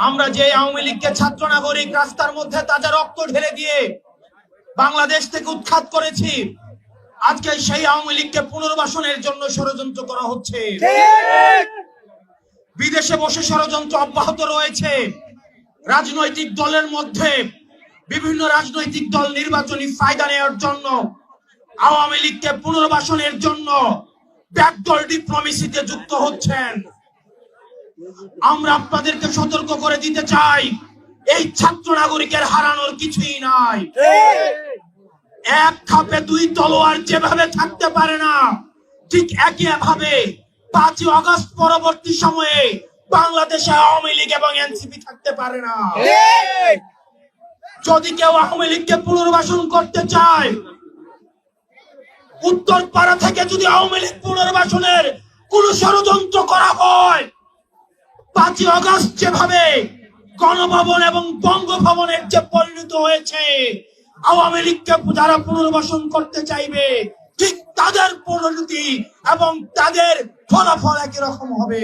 আমরা যে আওয়ামী লীগকে ছাত্র নাগরিক রাস্তার মধ্যে তাজা রক্ত ঢেলে দিয়ে বাংলাদেশ থেকে উৎখাত করেছি, আজকে সেই আওয়ামী লীগকে পুনর্বাসনের জন্য ষড়যন্ত্র করা হচ্ছে। বিদেশে বসে ষড়যন্ত্র অব্যাহত রয়েছে। রাজনৈতিক দলের মধ্যে বিভিন্ন রাজনৈতিক দল নির্বাচনী ফায়দা নেওয়ার জন্য আওয়ামী লীগকে পুনর্বাসনের জন্য ব্যাকডোর ডিপ্লোমেসিতে যুক্ত হচ্ছেন। আমরা আপনাদেরকে সতর্ক করে দিতে চাই, এই ছাত্র নাগরিকের হারানোর কিছুই নাই। এক খাপে দুই তলোয়ার যেভাবে থাকতে পারে না, ঠিক একইভাবে 5ই আগস্ট পরবর্তী সময়ে বাংলাদেশে আওয়ামী লীগ এবং এনসিপি থাকতে পারে না। যদি কেউ আওয়ামী লীগকে পুনর্বাসন করতে চায়, উত্তরপাড়া থেকে যদি আওয়ামী লীগ পুনর্বাসনের কোন ষড়যন্ত্র করা হয়, 5ই আগস্ট যেভাবে গণভবন এবং বঙ্গভবনের যে পরিণত হয়েছে, আওয়ামী লীগকে যারা পুনর্বাসন করতে চাইবে ঠিক তাদের পরিণতি এবং তাদের ফলাফল একই রকম হবে।